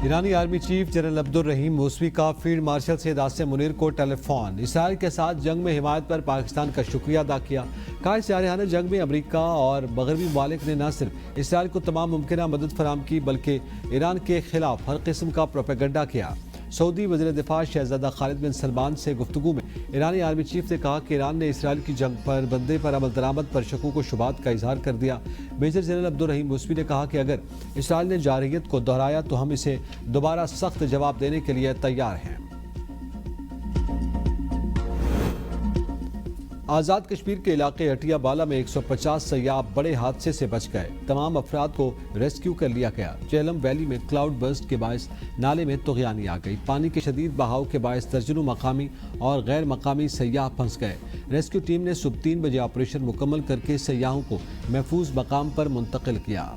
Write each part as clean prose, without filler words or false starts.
ایرانی army chief general Abdul Rahim Moosavi کا field marshal Syed Asim Munir کو ٹیلی فون۔ اسرائیل کے ساتھ جنگ میں حمایت پر پاکستان کا شکریہ ادا کیا۔ کہا اس جارحانہ جنگ میں امریکہ اور مغربی ممالک نے نہ صرف اسرائیل کو تمام ممکنہ مدد فراہم کی بلکہ ایران کے خلاف ہر قسم کا پروپیگنڈا کیا۔ سعودی وزیر دفاع شہزادہ خالد بن سلمان سے گفتگو میں ایرانی آرمی چیف نے کہا کہ ایران نے اسرائیل کی جنگ پر بندے پر عمل درآمد پر شکوک و شبہات کا اظہار کر دیا۔ میجر جنرل عبدالرحیم موسوی نے کہا کہ اگر اسرائیل نے جارحیت کو دہرایا تو ہم اسے دوبارہ سخت جواب دینے کے لیے تیار ہیں۔ آزاد کشمیر کے علاقے اٹیا بالا میں 150 سیاح بڑے حادثے سے بچ گئے۔ تمام افراد کو ریسکیو کر لیا گیا۔ جہلم ویلی میں کلاؤڈ برسٹ کے باعث نالے میں طغیانی آ گئی۔ پانی کے شدید بہاؤ کے باعث درجنوں مقامی اور غیر مقامی سیاح پھنس گئے۔ ریسکیو ٹیم نے صبح 3 بجے آپریشن مکمل کر کے سیاحوں کو محفوظ مقام پر منتقل کیا۔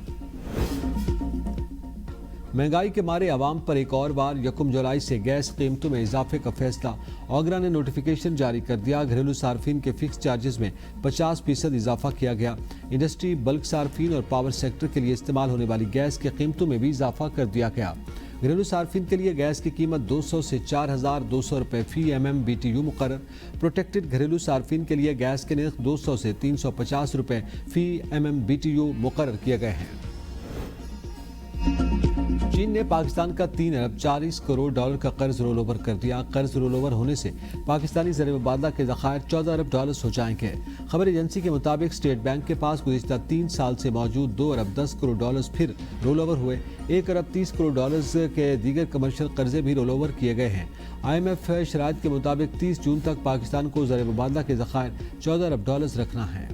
مہنگائی کے مارے عوام پر ایک اور بار 1 جولائی سے گیس قیمتوں میں اضافے کا فیصلہ۔ اوگرا نے نوٹیفیکیشن جاری کر دیا۔ گھریلو صارفین کے فکس چارجز میں 50% اضافہ کیا گیا۔ انڈسٹری، بلک صارفین اور پاور سیکٹر کے لیے استعمال ہونے والی گیس کی قیمتوں میں بھی اضافہ کر دیا گیا۔ گھریلو صارفین کے لیے گیس کی قیمت 200 سے 4200 روپے فی MMBTU مقرر۔ پروٹیکٹڈ گھریلو صارفین کے لیے گیس کے نرخ 200 سے 350 روپے فی MMBTU مقرر کیے گئے ہیں۔ چین نے پاکستان کا 3 ارب 40 کروڑ ڈالر کا قرض رول اوور کر دیا۔ قرض رول اوور ہونے سے پاکستانی زر مبادلہ کے ذخائر 14 ارب ڈالرز ہو جائیں گے۔ خبر ایجنسی کے مطابق اسٹیٹ بینک کے پاس گزشتہ 3 سال سے موجود 2 ارب 10 کروڑ ڈالرز پھر رول اوور ہوئے۔ 1 ارب 30 کروڑ ڈالرز کے دیگر کمرشل قرضے بھی رول اوور کیے گئے ہیں۔ IMF شرائط کے مطابق 30 جون تک پاکستان کو زر مبادلہ کے ذخائر 14 ارب ڈالرز رکھنا ہے۔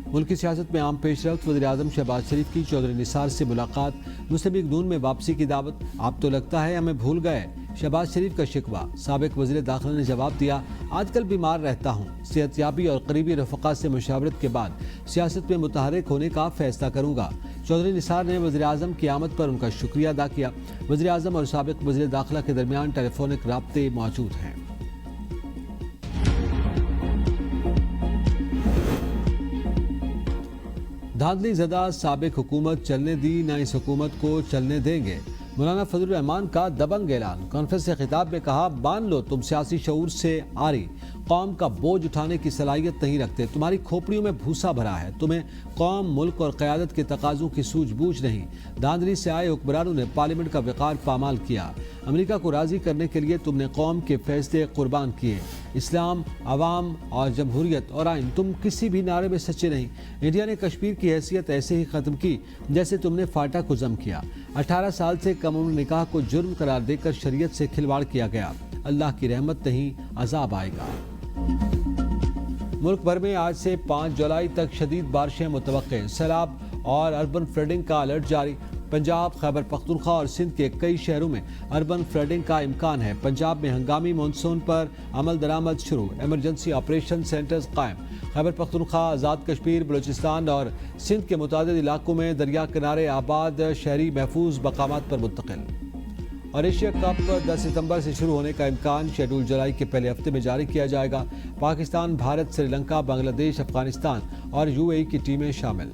ملک کی سیاست میں عام پیش رفت۔ وزیر اعظم شہباز شریف کی چودھری نثار سے ملاقات۔ مسلم لیگ نون میں واپسی کی دعوت۔ آپ تو لگتا ہے ہمیں بھول گئے، شہباز شریف کا شکوہ۔ سابق وزیر داخلہ نے جواب دیا، آج کل بیمار رہتا ہوں، صحت یابی اور قریبی رفقا سے مشاورت کے بعد سیاست میں متحرک ہونے کا فیصلہ کروں گا۔ چودھری نثار نے وزیر اعظم کی آمد پر ان کا شکریہ ادا کیا۔ وزیر اعظم اور سابق وزیر داخلہ کے درمیان ٹیلی فونک رابطے موجود ہیں۔ دھاندلی زدہ سابق حکومت چلنے دی، نہ اس حکومت کو چلنے دیں گے۔ مولانا فضل الرحمان کا دبنگ اعلان۔ کانفرنس سے خطاب میں کہا، مان لو تم سیاسی شعور سے عاری، قوم کا بوجھ اٹھانے کی صلاحیت نہیں رکھتے، تمہاری کھوپڑیوں میں بھوسا بھرا ہے، تمہیں قوم، ملک اور قیادت کے تقاضوں کی سوجھ بوجھ نہیں۔ دھاندلی سے آئے حکمرانوں نے پارلیمنٹ کا وقار پامال کیا۔ امریکہ کو راضی کرنے کے لیے تم نے قوم کے فیصلے قربان کیے۔ اسلام، عوام اور جمہوریت اور آئین، تم کسی بھی نعرے میں سچے نہیں۔ انڈیا نے کشمیر کی حیثیت ایسے ہی ختم کی جیسے تم نے فاٹا کو ضم کیا۔ 18 سال سے کم عمر نکاح کو جرم قرار دے کر شریعت سے کھلواڑ کیا گیا۔ اللہ کی رحمت نہیں، عذاب آئے گا۔ ملک بھر میں آج سے 5 جولائی تک شدید بارشیں متوقع۔ سیلاب اور اربن فلڈنگ کا الرٹ جاری۔ پنجاب، خیبر پختونخوا اور سندھ کے کئی شہروں میں اربن فلڈنگ کا امکان ہے۔ پنجاب میں ہنگامی مانسون پر عمل درآمد شروع، ایمرجنسی آپریشن سینٹرز قائم۔ خیبر پختونخوا، آزاد کشمیر، بلوچستان اور سندھ کے متعدد علاقوں میں دریا کنارے آباد شہری محفوظ مقامات پر منتقل۔ اور ایشیا کپ 10 ستمبر سے شروع ہونے کا امکان، شیڈول جولائی کے پہلے ہفتے میں جاری کیا جائے گا۔ پاکستان، بھارت، سری لنکا، بنگلہ دیش، افغانستان اور UAE کی ٹیمیں شامل۔